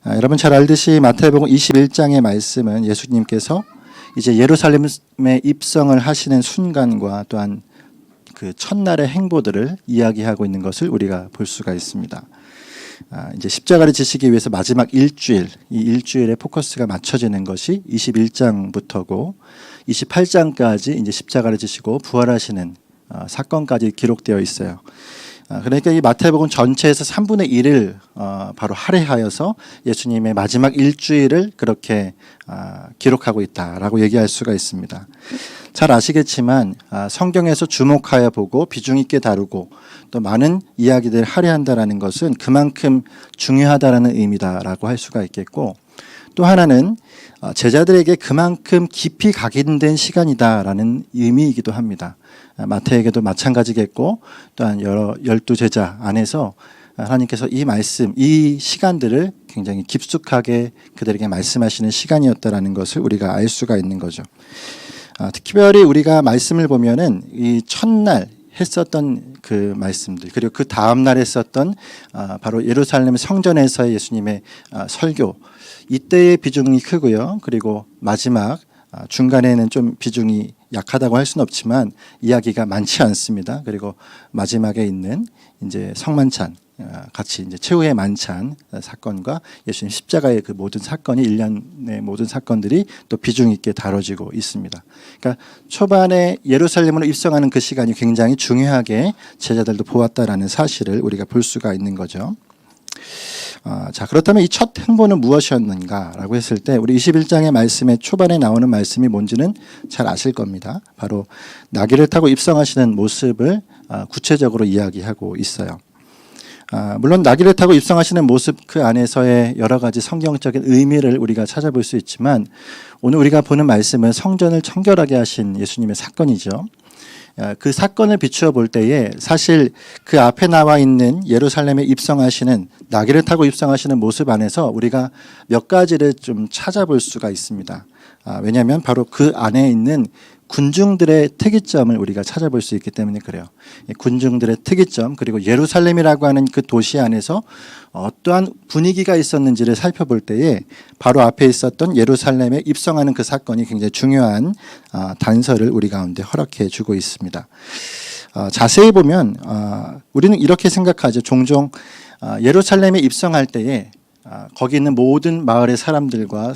여러분 잘 알듯이 마태복음 21장의 말씀은 예수님께서 이제 예루살렘에 입성을 하시는 순간과 또한 그 첫날의 행보들을 이야기하고 있는 것을 우리가 볼 수가 있습니다. 이제 십자가를 지시기 위해서 마지막 일주일, 이 일주일에 포커스가 맞춰지는 것이 21장부터고 28장까지 이제 십자가를 지시고 부활하시는 사건까지 기록되어 있어요. 그러니까 이 마태복음 전체에서 3분의 1을 바로 할애하여서 예수님의 마지막 일주일을 그렇게 기록하고 있다라고 얘기할 수가 있습니다. 잘 아시겠지만 성경에서 주목하여 보고 비중 있게 다루고 또 많은 이야기들을 할애한다라는 것은 그만큼 중요하다라는 의미다라고 할 수가 있겠고, 또 하나는 제자들에게 그만큼 깊이 각인된 시간이다라는 의미이기도 합니다. 마태에게도 마찬가지겠고, 또한 여러 12제자 안에서 하나님께서 이 말씀, 이 시간들을 굉장히 깊숙하게 그들에게 말씀하시는 시간이었다라는 것을 우리가 알 수가 있는 거죠. 특별히 우리가 말씀을 보면은 이 첫날 했었던 그 말씀들, 그리고 그 다음 날 했었던 바로 예루살렘 성전에서의 예수님의 설교, 이때의 비중이 크고요. 그리고 마지막 중간에는 좀 비중이 약하다고 할 수는 없지만 이야기가 많지 않습니다. 그리고 마지막에 있는 이제 성만찬, 같이 이제 최후의 만찬 사건과 예수님 십자가의 그 모든 사건이, 일련의 모든 사건들이 또 비중 있게 다뤄지고 있습니다. 그러니까 초반에 예루살렘으로 입성하는 그 시간이 굉장히 중요하게 제자들도 보았다라는 사실을 우리가 볼 수가 있는 거죠. 자, 그렇다면 이 첫 행보는 무엇이었는가라고 했을 때 우리 21장의 말씀의 초반에 나오는 말씀이 뭔지는 잘 아실 겁니다. 바로 나귀를 타고 입성하시는 모습을 구체적으로 이야기하고 있어요. 물론 나귀를 타고 입성하시는 모습 그 안에서의 여러 가지 성경적인 의미를 우리가 찾아볼 수 있지만, 오늘 우리가 보는 말씀은 성전을 청결하게 하신 예수님의 사건이죠. 그 사건을 비추어 볼 때에 사실 그 앞에 나와 있는 예루살렘에 입성하시는, 나귀를 타고 입성하시는 모습 안에서 우리가 몇 가지를 좀 찾아볼 수가 있습니다. 왜냐하면 바로 그 안에 있는 군중들의 특이점을 우리가 찾아볼 수 있기 때문에 그래요. 군중들의 특이점, 그리고 예루살렘이라고 하는 그 도시 안에서 어떠한 분위기가 있었는지를 살펴볼 때에 바로 앞에 있었던 예루살렘에 입성하는 그 사건이 굉장히 중요한 단서를 우리 가운데 허락해 주고 있습니다. 자세히 보면 우리는 이렇게 생각하죠. 종종 예루살렘에 입성할 때에 거기 있는 모든 마을의 사람들과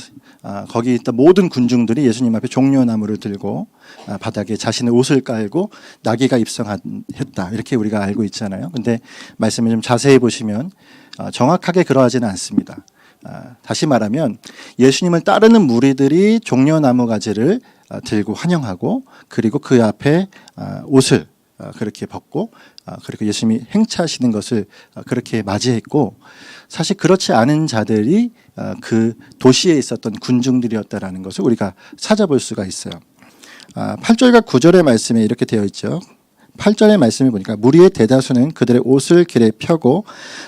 거기 있던 모든 군중들이 예수님 앞에 종려나무를 들고 바닥에 자신의 옷을 깔고 나귀가 입성했다, 이렇게 우리가 알고 있잖아요. 근데 말씀을 좀 자세히 보시면 정확하게 그러하지는 않습니다. 다시 말하면 예수님을 따르는 무리들이 종려나무 가지를 들고 환영하고, 그리고 그 앞에 옷을 그렇게 벗고, 그리고 예수님이 행차하시는 것을 그렇게 맞이했고, 사실 그렇지 않은 자들이 그 도시에 있었던 군중들이었다라는 것을 우리가 찾아볼 수가 있어요. 8절과 9절의 말씀에 이렇게 되어 있죠. 8절의 말씀을 보니까 무리의 대다수는 그들의 옷을 길에 펴고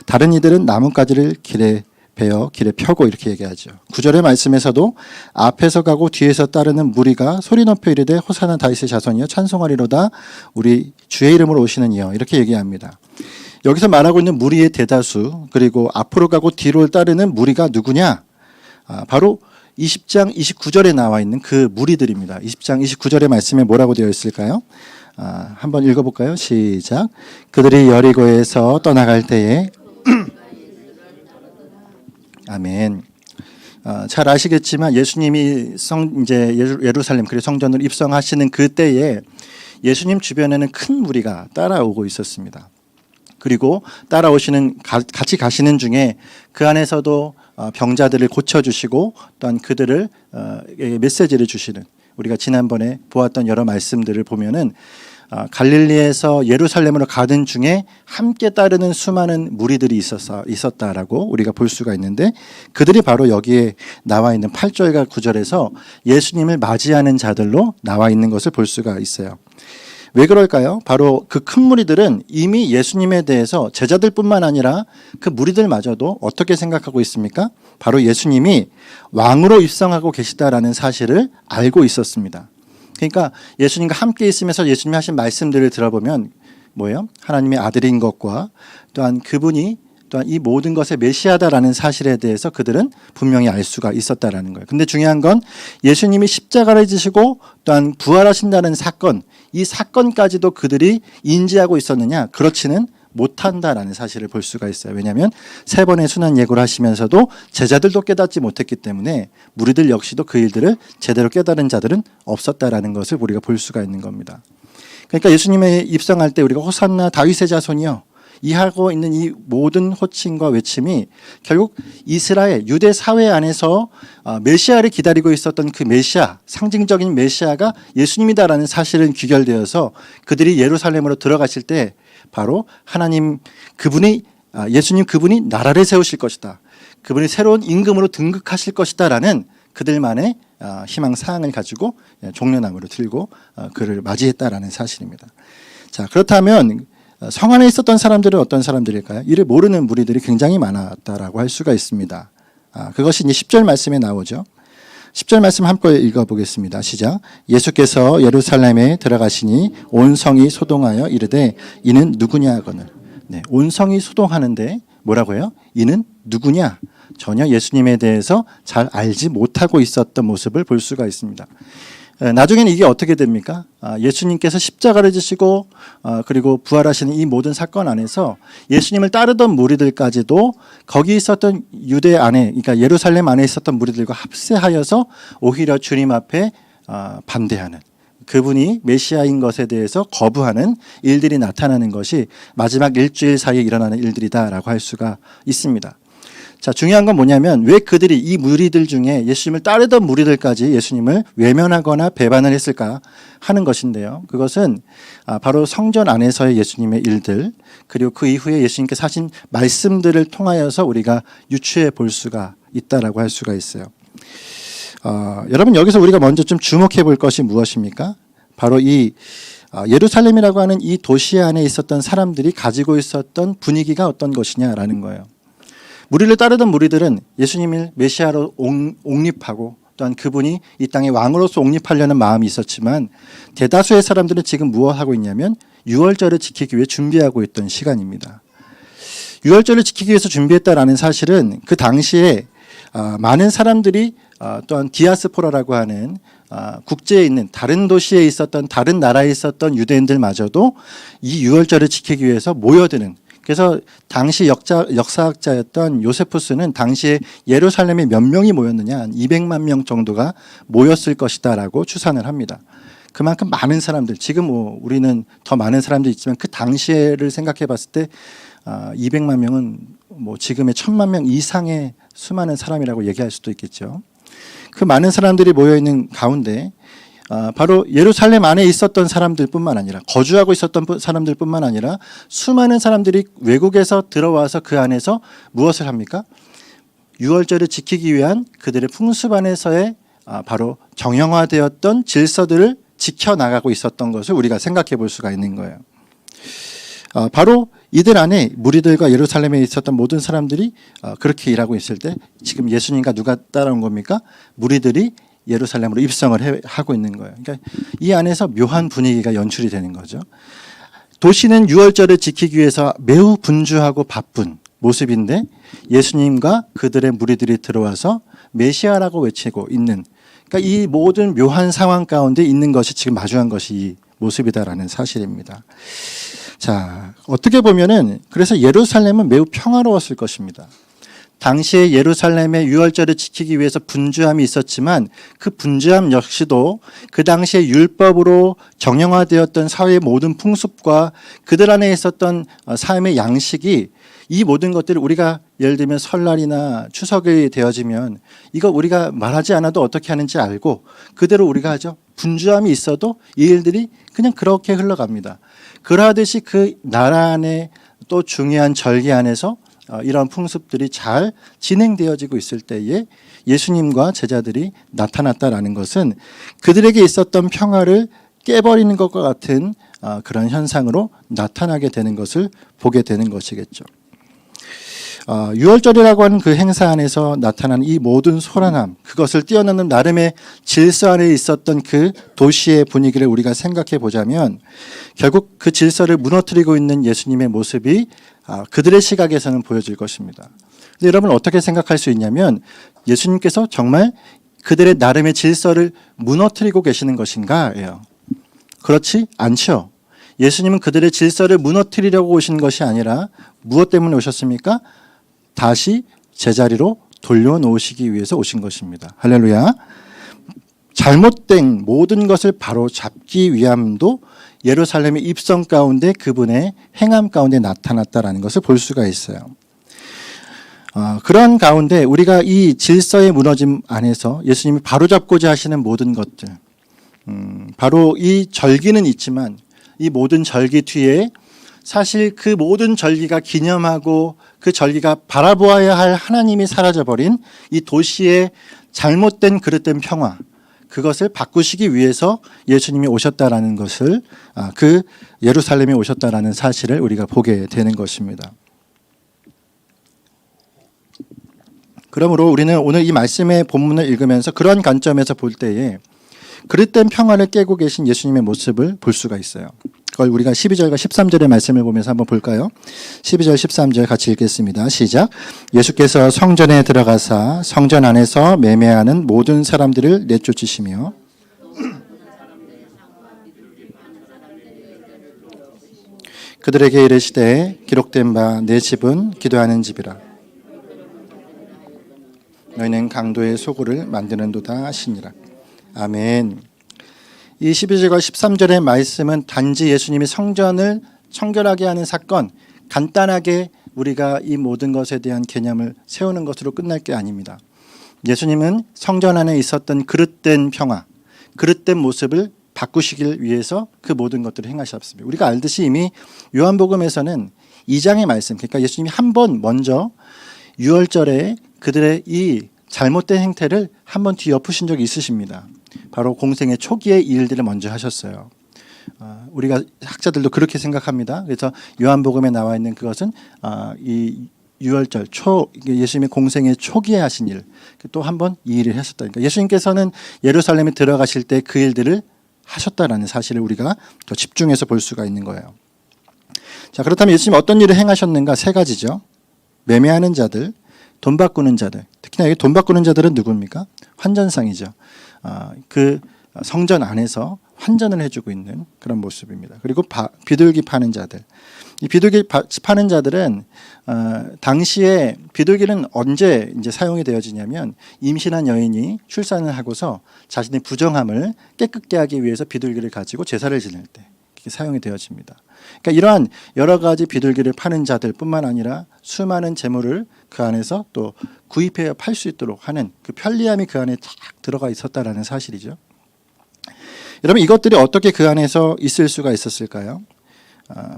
다른 이들은 나뭇가지를 길에 베어 길에 펴고, 이렇게 얘기하죠. 9절의 말씀에서도 앞에서 가고 뒤에서 따르는 무리가 소리 높여 이르되 호산나 다윗의 자손이여 찬송하리로다 우리 주의 이름으로 오시는 이여, 이렇게 얘기합니다. 여기서 말하고 있는 무리의 대다수, 그리고 앞으로 가고 뒤로 따르는 무리가 누구냐? 바로 20장 29절에 나와 있는 그 무리들입니다. 20장 29절의 말씀에 뭐라고 되어 있을까요? 한번 읽어볼까요? 시작. 그들이 여리고에서 떠나갈 때에 아멘. 잘 아시겠지만 예수님이 이제 예루살렘, 그리고 성전으로 입성하시는 그때에 예수님 주변에는 큰 무리가 따라오고 있었습니다. 그리고 따라오시는, 같이 가시는 중에 그 안에서도 병자들을 고쳐주시고 또한 그들을 메시지를 주시는, 우리가 지난번에 보았던 여러 말씀들을 보면은 갈릴리에서 예루살렘으로 가던 중에 함께 따르는 수많은 무리들이 있었다라고 우리가 볼 수가 있는데, 그들이 바로 여기에 나와 있는 8절과 9절에서 예수님을 맞이하는 자들로 나와 있는 것을 볼 수가 있어요. 왜 그럴까요? 바로 그 큰 무리들은 이미 예수님에 대해서 제자들뿐만 아니라 그 무리들마저도 어떻게 생각하고 있습니까? 바로 예수님이 왕으로 입성하고 계시다라는 사실을 알고 있었습니다. 그러니까 예수님과 함께 있으면서 예수님이 하신 말씀들을 들어보면 뭐예요? 하나님의 아들인 것과 또한 그분이 또한 이 모든 것의 메시아다라는 사실에 대해서 그들은 분명히 알 수가 있었다라는 거예요. 근데 중요한 건 예수님이 십자가를 지시고 또한 부활하신다는 사건, 이 사건까지도 그들이 인지하고 있었느냐? 그렇지는 못한다라는 사실을 볼 수가 있어요. 왜냐하면 3번의 순환 예고를 하시면서도 제자들도 깨닫지 못했기 때문에 무리들 역시도 그 일들을 제대로 깨달은 자들은 없었다라는 것을 우리가 볼 수가 있는 겁니다. 그러니까 예수님의 입성할 때 우리가 호산나 다윗의 자손이요, 이 하고 있는 이 모든 호칭과 외침이 결국 이스라엘 유대 사회 안에서 메시아를 기다리고 있었던 그 메시아, 상징적인 메시아가 예수님이다라는 사실은 귀결되어서 그들이 예루살렘으로 들어가실 때 바로 하나님 그분이 예수님 그분이 나라를 세우실 것이다, 그분이 새로운 임금으로 등극하실 것이다라는 그들만의 희망 사항을 가지고 종려나무를 들고 그를 맞이했다라는 사실입니다. 자, 그렇다면 성 안에 있었던 사람들은 어떤 사람들일까요? 이를 모르는 무리들이 굉장히 많았다라고 할 수가 있습니다. 그것이 이제 10절 말씀에 나오죠. 10절 말씀 함께 읽어보겠습니다. 시작. 예수께서 예루살렘에 들어가시니 온 성이 소동하여 이르되 이는 누구냐 하거늘. 네, 온 성이 소동하는데 뭐라고 해요? 이는 누구냐? 전혀 예수님에 대해서 잘 알지 못하고 있었던 모습을 볼 수가 있습니다. 나중에는 이게 어떻게 됩니까? 예수님께서 십자가를 지시고 그리고 부활하시는 이 모든 사건 안에서 예수님을 따르던 무리들까지도 거기 있었던 유대 안에, 그러니까 예루살렘 안에 있었던 무리들과 합세하여서 오히려 주님 앞에 반대하는, 그분이 메시아인 것에 대해서 거부하는 일들이 나타나는 것이 마지막 일주일 사이에 일어나는 일들이다라고 할 수가 있습니다. 자, 중요한 건 뭐냐면 왜 그들이 이 무리들 중에 예수님을 따르던 무리들까지 예수님을 외면하거나 배반을 했을까 하는 것인데요. 그것은 바로 성전 안에서의 예수님의 일들, 그리고 그 이후에 예수님께서 하신 말씀들을 통하여서 우리가 유추해 볼 수가 있다라고 할 수가 있어요. 여러분, 여기서 우리가 먼저 좀 주목해 볼 것이 무엇입니까? 바로 이 예루살렘이라고 하는 이 도시 안에 있었던 사람들이 가지고 있었던 분위기가 어떤 것이냐라는 거예요. 무리를 따르던 무리들은 예수님을 메시아로 옹립하고 또한 그분이 이 땅의 왕으로서 옹립하려는 마음이 있었지만 대다수의 사람들은 지금 무엇하고 있냐면 유월절을 지키기 위해 준비하고 있던 시간입니다. 유월절을 지키기 위해서 준비했다라는 사실은 그 당시에 많은 사람들이 또한 디아스포라라고 하는 국제에 있는 다른 도시에 있었던 다른 나라에 있었던 유대인들마저도 이 유월절을 지키기 위해서 모여드는, 그래서 당시 역사학자였던 요세푸스는 당시에 예루살렘에 몇 명이 모였느냐, 한 200만 명 정도가 모였을 것이다라고 추산을 합니다. 그만큼 많은 사람들, 지금 우리는 더 많은 사람들이 있지만 그 당시를 생각해 봤을 때 200만 명은 지금의 1000만 명 이상의 수많은 사람이라고 얘기할 수도 있겠죠. 그 많은 사람들이 모여 있는 가운데 바로 예루살렘 안에 있었던 사람들뿐만 아니라 거주하고 있었던 사람들뿐만 아니라 수많은 사람들이 외국에서 들어와서 그 안에서 무엇을 합니까? 유월절을 지키기 위한 그들의 풍습 안에서의 바로 정형화되었던 질서들을 지켜나가고 있었던 것을 우리가 생각해 볼 수가 있는 거예요. 바로 이들 안에 무리들과 예루살렘에 있었던 모든 사람들이 그렇게 일하고 있을 때 지금 예수님과 누가 따라온 겁니까? 무리들이 예루살렘으로 입성을 하고 있는 거예요. 그러니까 이 안에서 묘한 분위기가 연출이 되는 거죠. 도시는 유월절을 지키기 위해서 매우 분주하고 바쁜 모습인데 예수님과 그들의 무리들이 들어와서 메시아라고 외치고 있는, 그러니까 이 모든 묘한 상황 가운데 있는 것이 지금 마주한 것이 이 모습이다라는 사실입니다. 자, 어떻게 보면은 그래서 예루살렘은 매우 평화로웠을 것입니다. 당시에 예루살렘의 유월절을 지키기 위해서 분주함이 있었지만 그 분주함 역시도 그 당시에 율법으로 정형화되었던 사회의 모든 풍습과 그들 안에 있었던 삶의 양식이, 이 모든 것들을 우리가 예를 들면 설날이나 추석이 되어지면 이거 우리가 말하지 않아도 어떻게 하는지 알고 그대로 우리가 하죠. 분주함이 있어도 이 일들이 그냥 그렇게 흘러갑니다. 그러하듯이 그 나라 안에 또 중요한 절기 안에서 이런 풍습들이 잘 진행되어지고 있을 때에 예수님과 제자들이 나타났다라는 것은 그들에게 있었던 평화를 깨버리는 것과 같은 그런 현상으로 나타나게 되는 것을 보게 되는 것이겠죠. 유월절이라고 하는 그 행사 안에서 나타나는 이 모든 소란함, 그것을 뛰어넘는 나름의 질서 안에 있었던 그 도시의 분위기를 우리가 생각해 보자면 결국 그 질서를 무너뜨리고 있는 예수님의 모습이 그들의 시각에서는 보여질 것입니다. 근데 여러분 어떻게 생각할 수 있냐면 예수님께서 정말 그들의 나름의 질서를 무너뜨리고 계시는 것인가예요. 그렇지 않죠. 예수님은 그들의 질서를 무너뜨리려고 오신 것이 아니라 무엇 때문에 오셨습니까? 다시 제자리로 돌려놓으시기 위해서 오신 것입니다. 할렐루야. 잘못된 모든 것을 바로 잡기 위함도 예루살렘의 입성 가운데 그분의 행함 가운데 나타났다라는 것을 볼 수가 있어요. 그런 가운데 우리가 이 질서의 무너짐 안에서 예수님이 바로잡고자 하시는 모든 것들, 바로 이 절기는 있지만 이 모든 절기 뒤에 사실 그 모든 절기가 기념하고 그 절기가 바라보아야 할 하나님이 사라져버린 이 도시의 잘못된 그릇된 평화, 그것을 바꾸시기 위해서 예수님이 오셨다라는 것을, 그 예루살렘에 오셨다라는 사실을 우리가 보게 되는 것입니다. 그러므로 우리는 오늘 이 말씀의 본문을 읽으면서 그런 관점에서 볼 때에 그릇된 평화를 깨고 계신 예수님의 모습을 볼 수가 있어요. 그걸 우리가 12절과 13절의 말씀을 보면서 한번 볼까요? 12절 13절 같이 읽겠습니다. 시작. 예수께서 성전에 들어가사 성전 안에서 매매하는 모든 사람들을 내쫓으시며 그들에게 이르시되 기록된 바 내 집은 기도하는 집이라. 너희는 강도의 소굴을 만드는도다 하시니라. 아멘. 이 12절과 13절의 말씀은 단지 예수님이 성전을 청결하게 하는 사건, 간단하게 우리가 이 모든 것에 대한 개념을 세우는 것으로 끝날 게 아닙니다. 예수님은 성전 안에 있었던 그릇된 평화, 그릇된 모습을 바꾸시길 위해서 그 모든 것들을 행하셨습니다. 우리가 알듯이 이미 요한복음에서는 2장의 말씀, 그러니까 예수님이 한 번 먼저 6월절에 그들의 이 잘못된 행태를 한 번 뒤엎으신 적이 있으십니다. 바로 공생의 초기의 일들을 먼저 하셨어요. 우리가 학자들도 그렇게 생각합니다. 그래서 요한복음에 나와 있는 그것은 이 유월절 예수님의 공생의 초기에 하신 일, 또 한 번 이 일을 하셨다니까. 예수님께서는 예루살렘에 들어가실 때 그 일들을 하셨다라는 사실을 우리가 더 집중해서 볼 수가 있는 거예요. 자, 그렇다면 예수님이 어떤 일을 행하셨는가? 세 가지죠. 매매하는 자들, 돈 바꾸는 자들. 특히나 돈 바꾸는 자들은 누굽니까? 환전상이죠. 그 성전 안에서 환전을 해주고 있는 그런 모습입니다. 그리고 비둘기 파는 자들. 이 비둘기 파는 자들은 당시에 비둘기는 언제 이제 사용이 되어지냐면 임신한 여인이 출산을 하고서 자신의 부정함을 깨끗게 하기 위해서 비둘기를 가지고 제사를 지낼 때 사용이 되어집니다. 그러니까 이러한 여러 가지 비둘기를 파는 자들뿐만 아니라 수많은 재물을 그 안에서 또 구입해 팔 수 있도록 하는 그 편리함이 그 안에 딱 들어가 있었다라는 사실이죠. 여러분 이것들이 어떻게 그 안에서 있을 수가 있었을까요?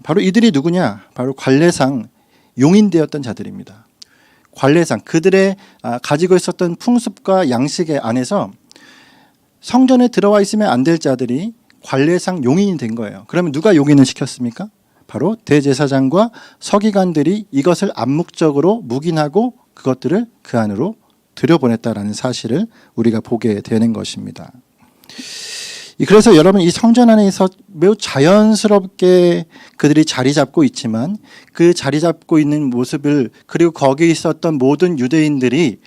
바로 이들이 누구냐? 바로 관례상 용인되었던 자들입니다. 관례상 그들의 가지고 있었던 풍습과 양식의 안에서 성전에 들어와 있으면 안 될 자들이 관례상 용인이 된 거예요. 그러면 누가 용인을 시켰습니까? 바로 대제사장과 서기관들이 이것을 암묵적으로 묵인하고 그것들을 그 안으로 들여보냈다라는 사실을 우리가 보게 되는 것입니다. 그래서 여러분 이 성전 안에서 매우 자연스럽게 그들이 자리 잡고 있지만 그 자리 잡고 있는 모습을 그리고 거기에 있었던 모든 유대인들이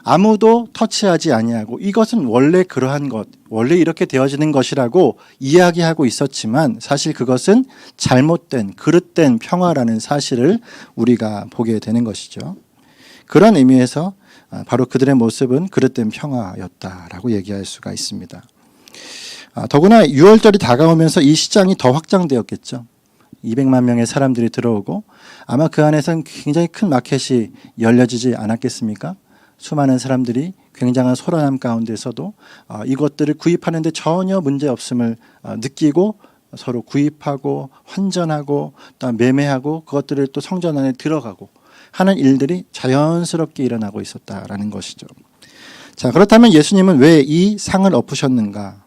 아무도 터치하지 아니하고 이것은 원래 그러한 것, 원래 이렇게 되어지는 것이라고 이야기하고 있었지만 사실 그것은 잘못된 그릇된 평화라는 사실을 우리가 보게 되는 것이죠. 그런 의미에서 바로 그들의 모습은 그릇된 평화였다라고 얘기할 수가 있습니다. 더구나 6월절이 다가오면서 이 시장이 더 확장되었겠죠. 200만 명의 사람들이 들어오고 아마 그 안에서는 굉장히 큰 마켓이 열려지지 않았겠습니까? 수많은 사람들이 굉장한 소란함 가운데서도 이것들을 구입하는데 전혀 문제없음을 느끼고 서로 구입하고 환전하고 또 매매하고 그것들을 또 성전 안에 들어가고 하는 일들이 자연스럽게 일어나고 있었다라는 것이죠. 자, 그렇다면 예수님은 왜 이 상을 엎으셨는가?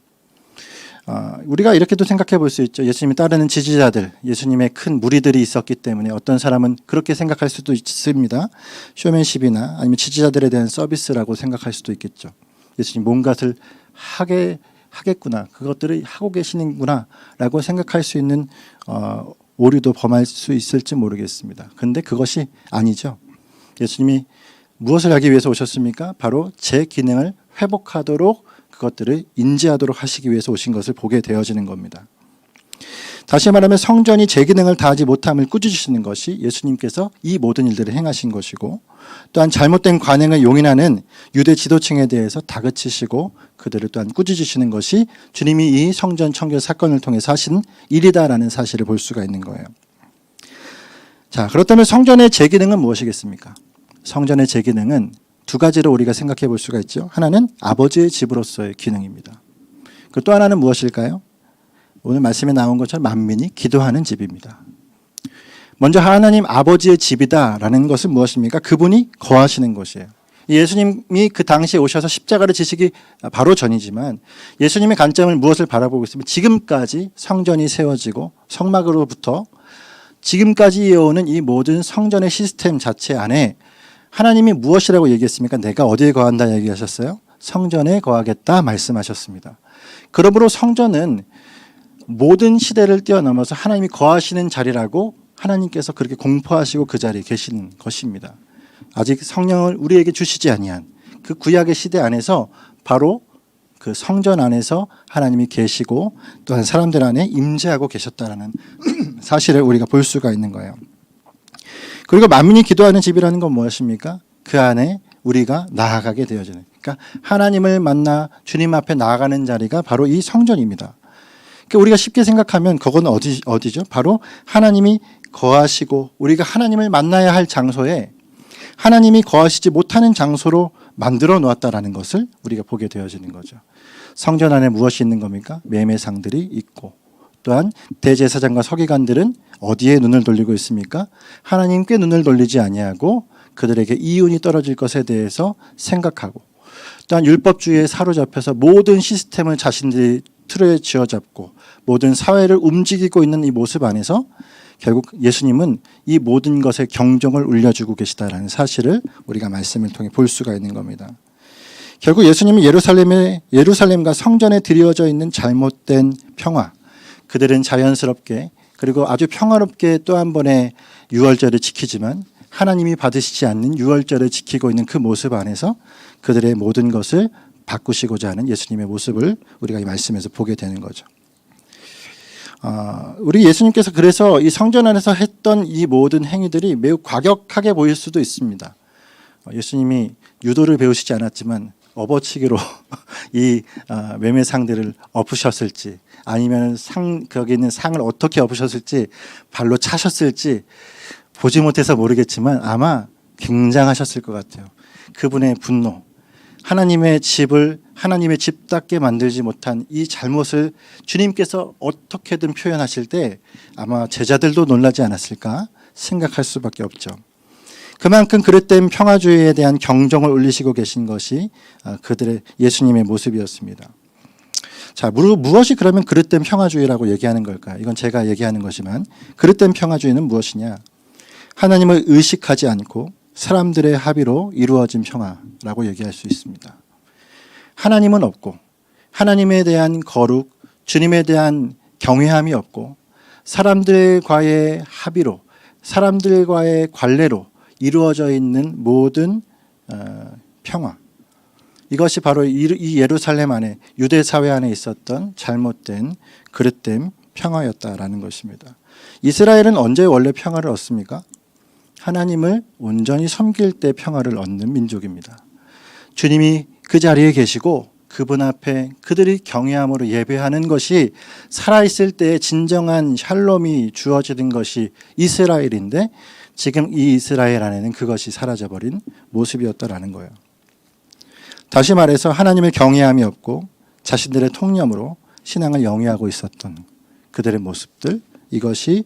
우리가 이렇게도 생각해 볼 수 있죠. 예수님이 따르는 지지자들, 예수님의 큰 무리들이 있었기 때문에 어떤 사람은 그렇게 생각할 수도 있습니다. 쇼맨십이나 아니면 지지자들에 대한 서비스라고 생각할 수도 있겠죠. 예수님 뭔가를 하겠구나, 그것들을 하고 계시는구나 라고 생각할 수 있는 오류도 범할 수 있을지 모르겠습니다. 그런데 그것이 아니죠. 예수님이 무엇을 하기 위해서 오셨습니까? 바로 제 기능을 회복하도록 그것들을 인지하도록 하시기 위해서 오신 것을 보게 되어지는 겁니다. 다시 말하면 성전이 제 기능을 다하지 못함을 꾸짖으시는 것이 예수님께서 이 모든 일들을 행하신 것이고, 또한 잘못된 관행을 용인하는 유대 지도층에 대해서 다그치시고 그들을 또한 꾸짖으시는 것이 주님이 이 성전 청결 사건을 통해서 하신 일이다라는 사실을 볼 수가 있는 거예요. 자, 그렇다면 성전의 제 기능은 무엇이겠습니까? 성전의 제 기능은 두 가지로 우리가 생각해 볼 수가 있죠. 하나는 아버지의 집으로서의 기능입니다. 또 하나는 무엇일까요? 오늘 말씀에 나온 것처럼 만민이 기도하는 집입니다. 먼저 하나님 아버지의 집이다라는 것은 무엇입니까? 그분이 거하시는 곳이에요. 예수님이 그 당시에 오셔서 십자가를 지시기 바로 전이지만 예수님의 관점을 무엇을 바라보고 있으면 지금까지 성전이 세워지고 성막으로부터 지금까지 이어오는 이 모든 성전의 시스템 자체 안에 하나님이 무엇이라고 얘기했습니까? 내가 어디에 거한다 얘기하셨어요? 성전에 거하겠다 말씀하셨습니다. 그러므로 성전은 모든 시대를 뛰어넘어서 하나님이 거하시는 자리라고 하나님께서 그렇게 공포하시고 그 자리에 계시는 것입니다. 아직 성령을 우리에게 주시지 아니한 그 구약의 시대 안에서 바로 그 성전 안에서 하나님이 계시고 또한 사람들 안에 임재하고 계셨다라는 사실을 우리가 볼 수가 있는 거예요. 그리고 만민이 기도하는 집이라는 건 무엇입니까? 그 안에 우리가 나아가게 되어지는, 그러니까 하나님을 만나 주님 앞에 나아가는 자리가 바로 이 성전입니다. 그러니까 우리가 쉽게 생각하면 그건 어디죠? 바로 하나님이 거하시고 우리가 하나님을 만나야 할 장소에 하나님이 거하시지 못하는 장소로 만들어 놓았다라는 것을 우리가 보게 되어지는 거죠. 성전 안에 무엇이 있는 겁니까? 매매상들이 있고, 또한 대제사장과 서기관들은 어디에 눈을 돌리고 있습니까? 하나님께 눈을 돌리지 아니하고 그들에게 이윤이 떨어질 것에 대해서 생각하고, 또한 율법주의에 사로잡혀서 모든 시스템을 자신들이 틀에 쥐어잡고 모든 사회를 움직이고 있는 이 모습 안에서 결국 예수님은 이 모든 것에 경종을 울려주고 계시다라는 사실을 우리가 말씀을 통해 볼 수가 있는 겁니다. 결국 예수님은 예루살렘과 성전에 드리워져 있는 잘못된 평화, 그들은 자연스럽게 그리고 아주 평화롭게 또 한 번의 유월절을 지키지만 하나님이 받으시지 않는 유월절을 지키고 있는 그 모습 안에서 그들의 모든 것을 바꾸시고자 하는 예수님의 모습을 우리가 이 말씀에서 보게 되는 거죠. 우리 예수님께서 그래서 이 성전 안에서 했던 이 모든 행위들이 매우 과격하게 보일 수도 있습니다. 예수님이 유도를 배우시지 않았지만 업어치기로 이 매매상들을 엎으셨을지, 아니면 거기 있는 상을 어떻게 엎으셨을지, 발로 차셨을지 보지 못해서 모르겠지만 아마 굉장하셨을 것 같아요. 그분의 분노, 하나님의 집을 하나님의 집답게 만들지 못한 이 잘못을 주님께서 어떻게든 표현하실 때 아마 제자들도 놀라지 않았을까 생각할 수밖에 없죠. 그만큼 그릇된 평화주의에 대한 경종을 울리시고 계신 것이 그들의 예수님의 모습이었습니다. 자, 무엇이 그러면 그릇된 평화주의라고 얘기하는 걸까? 이건 제가 얘기하는 것이지만 그릇된 평화주의는 무엇이냐? 하나님을 의식하지 않고 사람들의 합의로 이루어진 평화라고 얘기할 수 있습니다. 하나님은 없고 하나님에 대한 거룩, 주님에 대한 경외함이 없고 사람들과의 합의로, 사람들과의 관례로 이루어져 있는 모든 평화, 이것이 바로 이 예루살렘 안에, 유대 사회 안에 있었던 잘못된 그릇된 평화였다라는 것입니다. 이스라엘은 언제 원래 평화를 얻습니까? 하나님을 온전히 섬길 때 평화를 얻는 민족입니다. 주님이 그 자리에 계시고 그분 앞에 그들이 경외함으로 예배하는 것이 살아있을 때의 진정한 샬롬이 주어지는 것이 이스라엘인데, 지금 이 이스라엘 안에는 그것이 사라져버린 모습이었다라는 거예요. 다시 말해서 하나님의 경외함이 없고 자신들의 통념으로 신앙을 영위하고 있었던 그들의 모습들, 이것이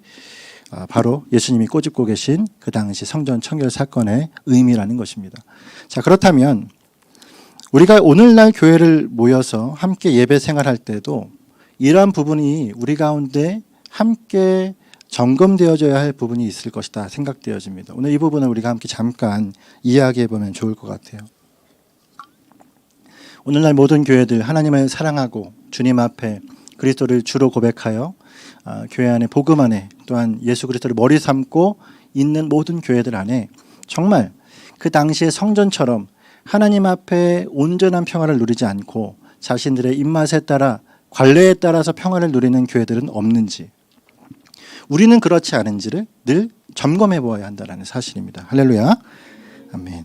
바로 예수님이 꼬집고 계신 그 당시 성전 청결 사건의 의미라는 것입니다. 자, 그렇다면 우리가 오늘날 교회를 모여서 함께 예배 생활할 때도 이러한 부분이 우리 가운데 함께 점검되어져야 할 부분이 있을 것이다 생각되어집니다. 오늘 이 부분을 우리가 함께 잠깐 이야기해 보면 좋을 것 같아요. 오늘날 모든 교회들 하나님을 사랑하고 주님 앞에 그리스도를 주로 고백하여 교회 안에 복음 안에 또한 예수 그리스도를 머리 삼고 있는 모든 교회들 안에 정말 그 당시의 성전처럼 하나님 앞에 온전한 평화를 누리지 않고 자신들의 입맛에 따라 관례에 따라서 평화를 누리는 교회들은 없는지, 우리는 그렇지 않은지를 늘 점검해 보아야 한다는 사실입니다. 할렐루야. 아멘.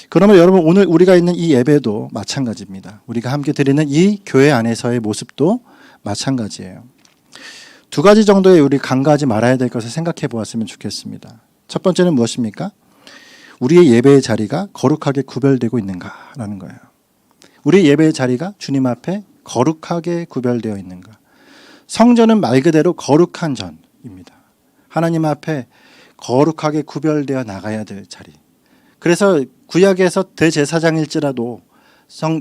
그러면 여러분, 오늘 우리가 있는 이 예배도 마찬가지입니다. 우리가 함께 드리는 이 교회 안에서의 모습도 마찬가지예요. 두 가지 정도의 우리 간과하지 말아야 될 것을 생각해 보았으면 좋겠습니다. 첫 번째는 무엇입니까? 우리의 예배의 자리가 거룩하게 구별되고 있는가라는 거예요. 우리의 예배의 자리가 주님 앞에 거룩하게 구별되어 있는가. 성전은 말 그대로 거룩한 전입니다. 하나님 앞에 거룩하게 구별되어 나가야 될 자리. 그래서 구약에서 대제사장일지라도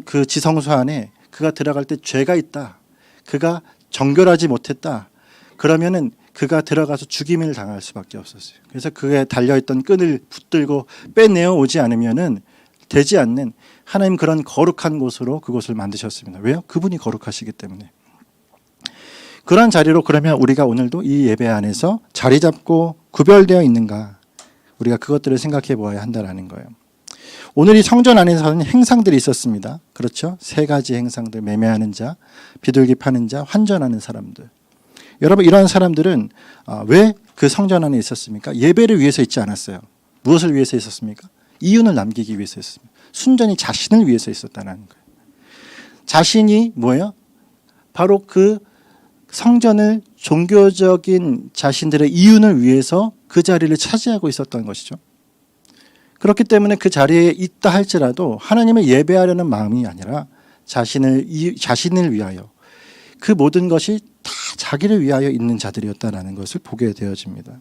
그 지성소 안에 그가 들어갈 때 죄가 있다, 그가 정결하지 못했다, 그러면은 그가 들어가서 죽임을 당할 수밖에 없었어요. 그래서 그에 달려있던 끈을 붙들고 빼내어 오지 않으면은 되지 않는 하나님 그런 거룩한 곳으로 그곳을 만드셨습니다. 왜요? 그분이 거룩하시기 때문에. 그런 자리로 그러면 우리가 오늘도 이 예배 안에서 자리 잡고 구별되어 있는가, 우리가 그것들을 생각해 보아야 한다는 거예요. 오늘 이 성전 안에서는 행상들이 있었습니다. 그렇죠? 세 가지 행상들, 매매하는 자, 비둘기 파는 자, 환전하는 사람들. 여러분, 이러한 사람들은 왜 그 성전 안에 있었습니까? 예배를 위해서 있지 않았어요. 무엇을 위해서 있었습니까? 이윤을 남기기 위해서 있었습니다. 순전히 자신을 위해서 있었다는 거예요. 자신이 뭐예요? 바로 그 성전을 종교적인 자신들의 이윤을 위해서 그 자리를 차지하고 있었던 것이죠. 그렇기 때문에 그 자리에 있다 할지라도 하나님을 예배하려는 마음이 아니라 자신을 위하여, 그 모든 것이 다 자기를 위하여 있는 자들이었다는 것을 보게 되어집니다.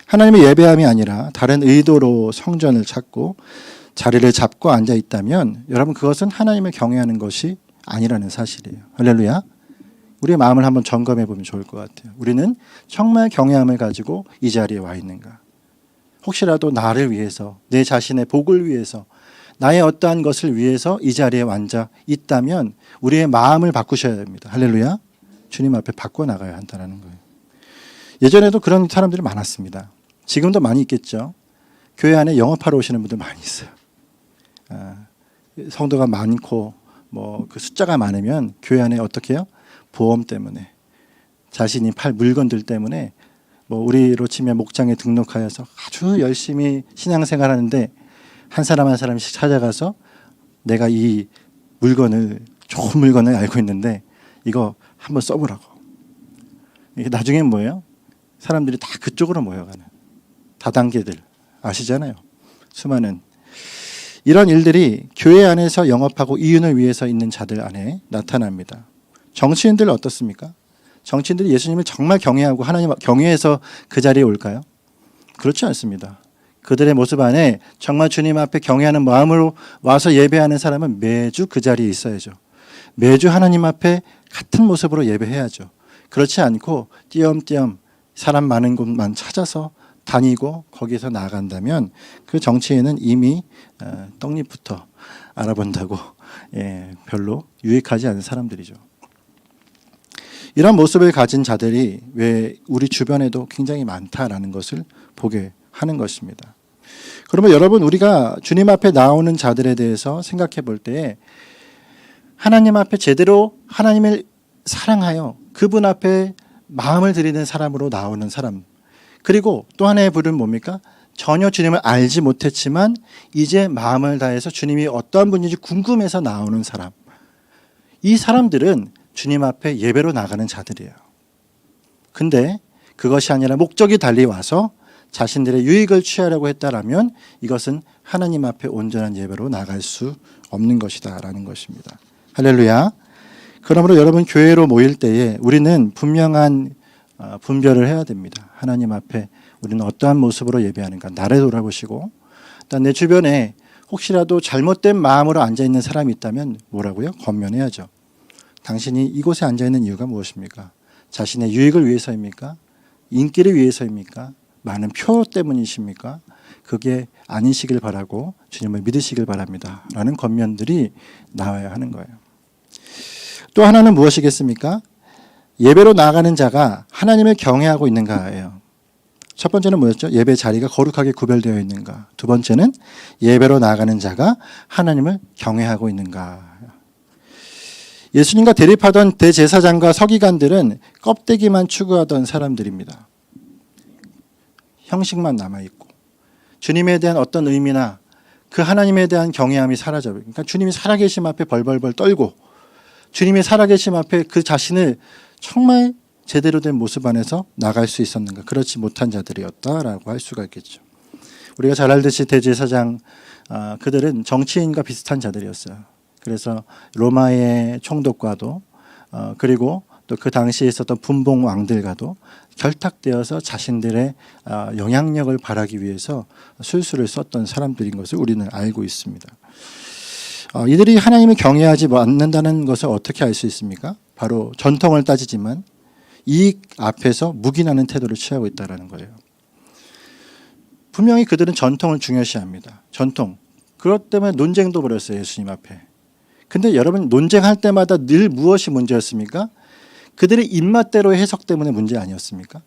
하나님의 예배함이 아니라 다른 의도로 성전을 찾고 자리를 잡고 앉아 있다면 여러분, 그것은 하나님을 경외하는 것이 아니라는 사실이에요. 할렐루야. 우리의 마음을 한번 점검해 보면 좋을 것 같아요. 우리는 정말 경외함을 가지고 이 자리에 와 있는가? 혹시라도 나를 위해서, 내 자신의 복을 위해서, 나의 어떠한 것을 위해서 이 자리에 앉아 있다면 우리의 마음을 바꾸셔야 됩니다. 할렐루야. 주님 앞에 바꿔나가야 한다는 거예요. 예전에도 그런 사람들이 많았습니다. 지금도 많이 있겠죠. 교회 안에 영업하러 오시는 분들 많이 있어요. 성도가 많고 그 숫자가 많으면 교회 안에 어떻게 해요? 보험 때문에, 자신이 팔 물건들 때문에 우리로 치면 목장에 등록하여서 아주 열심히 신앙생활하는데 한 사람 한 사람씩 찾아가서 내가 이 물건을, 좋은 물건을 알고 있는데 이거 한번 써보라고. 이게 나중엔 뭐예요? 사람들이 다 그쪽으로 모여가는 다단계들 아시잖아요. 수많은 이런 일들이 교회 안에서 영업하고 이윤을 위해서 있는 자들 안에 나타납니다. 정치인들 어떻습니까? 정치인들이 예수님을 정말 경외하고 하나님 경외해서 그 자리에 올까요? 그렇지 않습니다. 그들의 모습 안에 정말 주님 앞에 경외하는 마음으로 와서 예배하는 사람은 매주 그 자리에 있어야죠. 매주 하나님 앞에 같은 모습으로 예배해야죠. 그렇지 않고 띄엄띄엄 사람 많은 곳만 찾아서 다니고 거기서 나아간다면 그 정치인은 이미 떡잎부터 알아본다고 별로 유익하지 않은 사람들이죠. 이런 모습을 가진 자들이 왜 우리 주변에도 굉장히 많다라는 것을 보게 하는 것입니다. 그러면 여러분, 우리가 주님 앞에 나오는 자들에 대해서 생각해 볼 때 하나님 앞에 제대로 하나님을 사랑하여 그분 앞에 마음을 드리는 사람으로 나오는 사람, 그리고 또 하나의 부류는 뭡니까? 전혀 주님을 알지 못했지만 이제 마음을 다해서 주님이 어떠한 분인지 궁금해서 나오는 사람, 이 사람들은 주님 앞에 예배로 나가는 자들이에요. 근데 그것이 아니라 목적이 달리 와서 자신들의 유익을 취하려고 했다라면 이것은 하나님 앞에 온전한 예배로 나갈 수 없는 것이다라는 것입니다. 할렐루야. 그러므로 여러분, 교회로 모일 때에 우리는 분명한 분별을 해야 됩니다. 하나님 앞에 우리는 어떠한 모습으로 예배하는가, 나를 돌아보시고, 일단 내 주변에 혹시라도 잘못된 마음으로 앉아있는 사람이 있다면 뭐라고요? 권면해야죠. 당신이 이곳에 앉아있는 이유가 무엇입니까? 자신의 유익을 위해서입니까? 인기를 위해서입니까? 많은 표 때문이십니까? 그게 아니시길 바라고 주님을 믿으시길 바랍니다. 라는 권면들이 나와야 하는 거예요. 또 하나는 무엇이겠습니까? 예배로 나아가는 자가 하나님을 경외하고 있는가예요. 첫 번째는 뭐였죠? 예배 자리가 거룩하게 구별되어 있는가. 두 번째는 예배로 나아가는 자가 하나님을 경외하고 있는가. 예수님과 대립하던 대제사장과 서기관들은 껍데기만 추구하던 사람들입니다. 형식만 남아있고 주님에 대한 어떤 의미나 그 하나님에 대한 경외함이 사라져요. 그러니까 주님이 살아계심 앞에 벌벌벌 떨고 주님이 살아계심 앞에 그 자신을 정말 제대로 된 모습 안에서 나갈 수 있었는가. 그렇지 못한 자들이었다라고 할 수가 있겠죠. 우리가 잘 알듯이 대제사장 그들은 정치인과 비슷한 자들이었어요. 그래서 로마의 총독과도 그리고 또 그 당시에 있었던 분봉 왕들과도 결탁되어서 자신들의 영향력을 발하기 위해서 술수를 썼던 사람들인 것을 우리는 알고 있습니다. 이들이 하나님을 경외하지 않는다는 것을 어떻게 알 수 있습니까? 바로 전통을 따지지만 이익 앞에서 묵인하는 태도를 취하고 있다는 거예요. 분명히 그들은 전통을 중요시합니다. 전통. 그것 때문에 논쟁도 벌였어요. 예수님 앞에. 근데 여러분 논쟁할 때마다 늘 무엇이 문제였습니까? 그들의 입맛대로의 해석 때문에 문제 아니었습니까?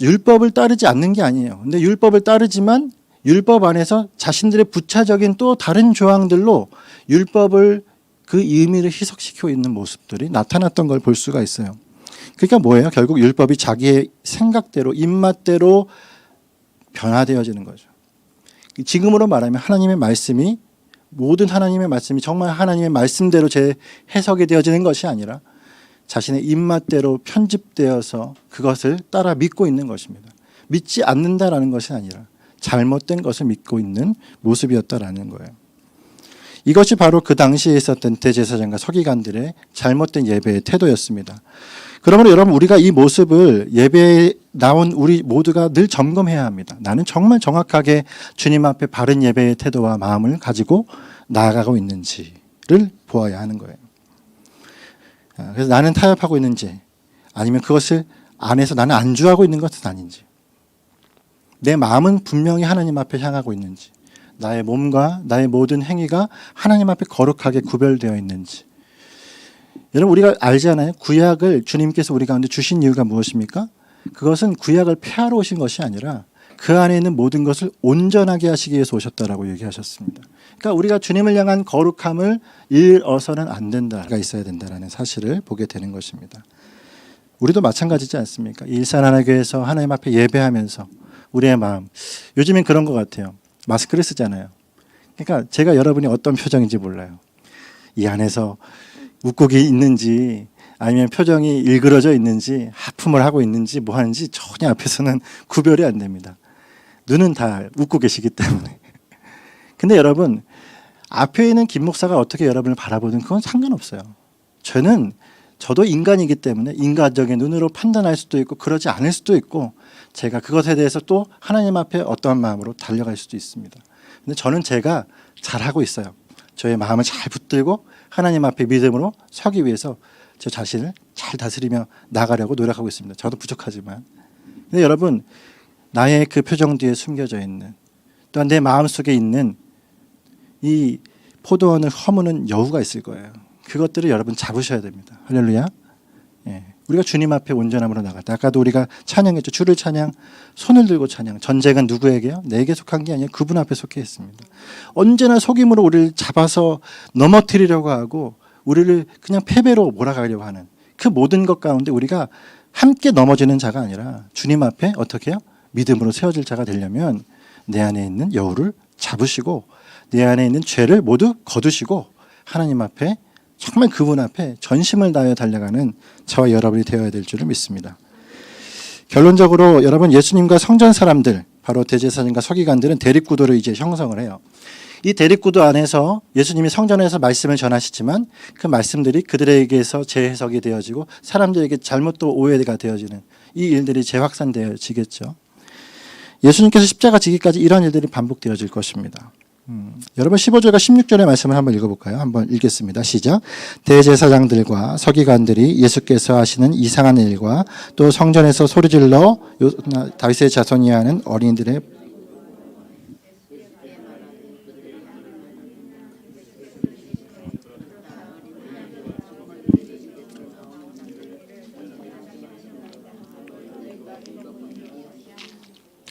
율법을 따르지 않는 게 아니에요. 근데 율법을 따르지만 율법 안에서 자신들의 부차적인 또 다른 조항들로 율법을 그 의미를 희석시키고 있는 모습들이 나타났던 걸 볼 수가 있어요. 그러니까 뭐예요? 결국 율법이 자기의 생각대로 입맛대로 변화되어지는 거죠. 지금으로 말하면 하나님의 말씀이 모든 하나님의 말씀이 정말 하나님의 말씀대로 제 해석이 되어지는 것이 아니라 자신의 입맛대로 편집되어서 그것을 따라 믿고 있는 것입니다. 믿지 않는다라는 것이 아니라 잘못된 것을 믿고 있는 모습이었다라는 거예요. 이것이 바로 그 당시에 있었던 대제사장과 서기관들의 잘못된 예배의 태도였습니다. 그러므로 여러분 우리가 이 모습을 예배에 나온 우리 모두가 늘 점검해야 합니다. 나는 정말 정확하게 주님 앞에 바른 예배의 태도와 마음을 가지고 나아가고 있는지를 보아야 하는 거예요. 그래서 나는 타협하고 있는지 아니면 그것을 안에서 나는 안주하고 있는 것은 아닌지 내 마음은 분명히 하나님 앞에 향하고 있는지 나의 몸과 나의 모든 행위가 하나님 앞에 거룩하게 구별되어 있는지 여러분 우리가 알잖아요. 구약을 주님께서 우리 가운데 주신 이유가 무엇입니까? 그것은 구약을 폐하러 오신 것이 아니라 그 안에 있는 모든 것을 온전하게 하시기 위해서 오셨다라고 얘기하셨습니다. 그러니까 우리가 주님을 향한 거룩함을 잃어서는 안 된다가 있어야 된다라는 사실을 보게 되는 것입니다. 우리도 마찬가지지 않습니까? 일산하나교회에서 하나님 앞에 예배하면서 우리의 마음 요즘엔 그런 것 같아요. 마스크를 쓰잖아요. 그러니까 제가 여러분이 어떤 표정인지 몰라요. 이 안에서 웃고 있는지 아니면 표정이 일그러져 있는지 하품을 하고 있는지 뭐 하는지 전혀 앞에서는 구별이 안 됩니다. 눈은 다 웃고 계시기 때문에. 근데 여러분 앞에 있는 김 목사가 어떻게 여러분을 바라보든 그건 상관없어요. 저도 인간이기 때문에 인간적인 눈으로 판단할 수도 있고 그러지 않을 수도 있고 제가 그것에 대해서 또 하나님 앞에 어떠한 마음으로 달려갈 수도 있습니다. 근데 저는 제가 잘하고 있어요. 저의 마음을 잘 붙들고 하나님 앞에 믿음으로 서기 위해서 저 자신을 잘 다스리며 나가려고 노력하고 있습니다. 저도 부족하지만. 근데 여러분 나의 그 표정 뒤에 숨겨져 있는 또한 내 마음속에 있는 이 포도원을 허무는 여우가 있을 거예요. 그것들을 여러분 잡으셔야 됩니다. 할렐루야. 예. 우리가 주님 앞에 온전함으로 나갈 때 아까도 우리가 찬양했죠. 주를 찬양, 손을 들고 찬양. 전쟁은 누구에게요? 내게 속한 게 아니라 그분 앞에 속해 있습니다. 언제나 속임으로 우리를 잡아서 넘어뜨리려고 하고 우리를 그냥 패배로 몰아가려고 하는 그 모든 것 가운데 우리가 함께 넘어지는 자가 아니라 주님 앞에 어떻게 해요? 믿음으로 세워질 자가 되려면 내 안에 있는 여우를 잡으시고 내 안에 있는 죄를 모두 거두시고 하나님 앞에 정말 그분 앞에 전심을 다하여 달려가는 저와 여러분이 되어야 될 줄을 믿습니다. 결론적으로 여러분 예수님과 성전 사람들 바로 대제사장과 서기관들은 대립구도를 이제 형성을 해요. 이 대립구도 안에서 예수님이 성전에서 말씀을 전하시지만 그 말씀들이 그들에게서 재해석이 되어지고 사람들에게 잘못 또 오해가 되어지는 이 일들이 재확산되어지겠죠. 예수님께서 십자가 지기까지 이런 일들이 반복되어질 것입니다. 여러분 15절과 16절의 말씀을 한번 읽어볼까요? 한번 읽겠습니다. 시작. 대제사장들과 서기관들이 예수께서 하시는 이상한 일과 또 성전에서 소리질러 다윗의 자손이야 하는 어린이들의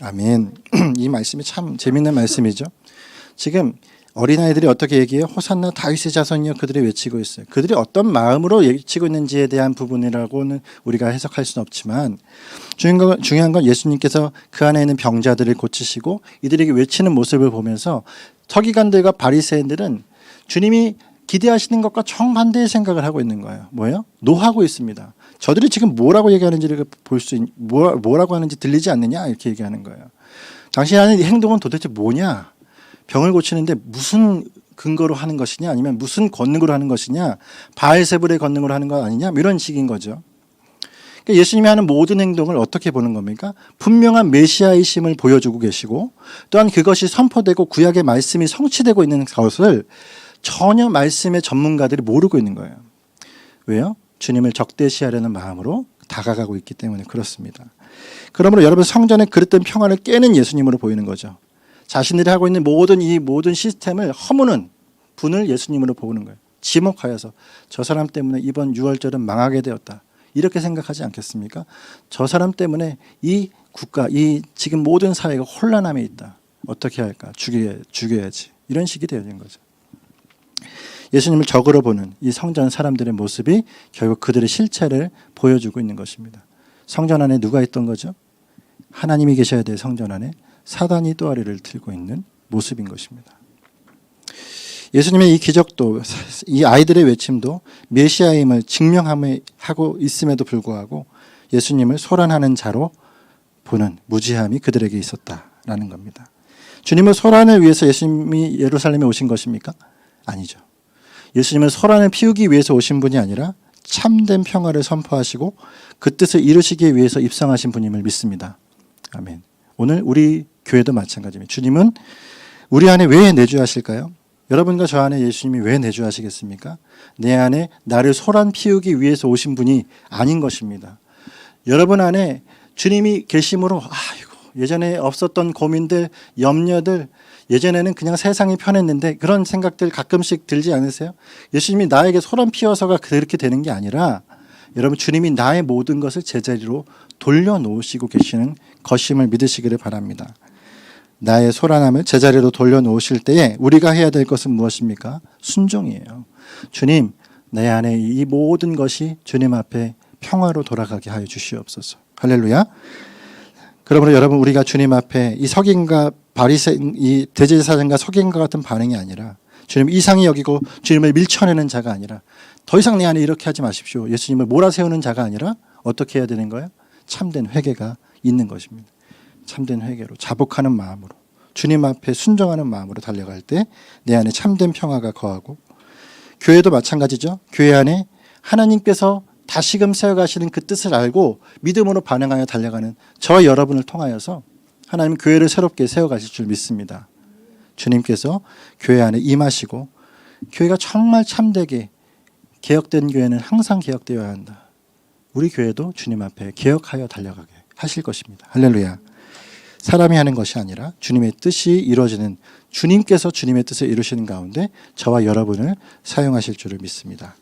아멘. 이 말씀이 참 재밌는 말씀이죠. 지금 어린아이들이 어떻게 얘기해요? 호산나 다윗의 자손이여 그들이 외치고 있어요. 그들이 어떤 마음으로 외치고 있는지에 대한 부분이라고는 우리가 해석할 수는 없지만 중요한 건 예수님께서 그 안에 있는 병자들을 고치시고 이들에게 외치는 모습을 보면서 서기관들과 바리새인들은 주님이 기대하시는 것과 정반대의 생각을 하고 있는 거예요. 뭐예요? 노하고 있습니다. 저들이 지금 뭐라고 얘기하는지를 뭐라고 하는지 들리지 않느냐 이렇게 얘기하는 거예요. 당신이 하는 이 행동은 도대체 뭐냐? 병을 고치는데 무슨 근거로 하는 것이냐 아니면 무슨 권능으로 하는 것이냐 바알세불의 권능으로 하는 것 아니냐 이런 식인 거죠. 그러니까 예수님이 하는 모든 행동을 어떻게 보는 겁니까? 분명한 메시아이심을 보여주고 계시고 또한 그것이 선포되고 구약의 말씀이 성취되고 있는 것을 전혀 말씀의 전문가들이 모르고 있는 거예요. 왜요? 주님을 적대시하려는 마음으로 다가가고 있기 때문에 그렇습니다. 그러므로 여러분 성전의 그릇된 평화를 깨는 예수님으로 보이는 거죠. 자신들이 하고 있는 이 모든 시스템을 허무는 분을 예수님으로 보는 거예요. 지목하여서 저 사람 때문에 이번 6월절은 망하게 되었다. 이렇게 생각하지 않겠습니까? 저 사람 때문에 이 국가, 이 지금 모든 사회가 혼란함에 있다. 어떻게 할까? 죽여야지. 이런 식이 되어진 거죠. 예수님을 적으로 보는 이 성전 사람들의 모습이 결국 그들의 실체를 보여주고 있는 것입니다. 성전 안에 누가 있던 거죠? 하나님이 계셔야 될 성전 안에 사단이 또아리를 들고 있는 모습인 것입니다. 예수님의 이 기적도 이 아이들의 외침도 메시아임을 증명하고 있음에도 불구하고 예수님을 소란하는 자로 보는 무지함이 그들에게 있었다라는 겁니다. 주님은 소란을 위해서 예수님이 예루살렘에 오신 것입니까? 아니죠. 예수님은 소란을 피우기 위해서 오신 분이 아니라 참된 평화를 선포하시고 그 뜻을 이루시기 위해서 입성하신 분임을 믿습니다. 아멘. 오늘 우리 교회도 마찬가지입니다. 주님은 우리 안에 왜 내주하실까요? 여러분과 저 안에 예수님이 왜 내주하시겠습니까? 내 안에 나를 소란 피우기 위해서 오신 분이 아닌 것입니다. 여러분 안에 주님이 계심으로 예전에 없었던 고민들, 염려들, 예전에는 그냥 세상이 편했는데 그런 생각들 가끔씩 들지 않으세요? 예수님이 나에게 소란 피워서가 그렇게 되는 게 아니라 여러분 주님이 나의 모든 것을 제자리로 돌려놓으시고 계시는 것임을 믿으시기를 바랍니다. 나의 소란함을 제자리로 돌려놓으실 때에 우리가 해야 될 것은 무엇입니까? 순종이에요. 주님, 내 안에 이 모든 것이 주님 앞에 평화로 돌아가게 하여 주시옵소서. 할렐루야. 그러므로 여러분 우리가 주님 앞에 이 석인과 바리새인, 이 대제사장과 석인과 같은 반응이 아니라 주님 이상히 여기고 주님을 밀쳐내는 자가 아니라 더 이상 내 안에 이렇게 하지 마십시오. 예수님을 몰아세우는 자가 아니라 어떻게 해야 되는 거예요? 참된 회개가 있는 것입니다. 참된 회개로 자복하는 마음으로 주님 앞에 순종하는 마음으로 달려갈 때 내 안에 참된 평화가 거하고 교회도 마찬가지죠. 교회 안에 하나님께서 다시금 세워가시는 그 뜻을 알고 믿음으로 반응하여 달려가는 저와 여러분을 통하여서 하나님 교회를 새롭게 세워가실 줄 믿습니다. 주님께서 교회 안에 임하시고 교회가 정말 참되게 개혁된 교회는 항상 개혁되어야 한다. 우리 교회도 주님 앞에 개혁하여 달려가게 하실 것입니다. 할렐루야. 사람이 하는 것이 아니라 주님의 뜻이 이루어지는 주님께서 주님의 뜻을 이루시는 가운데 저와 여러분을 사용하실 줄을 믿습니다.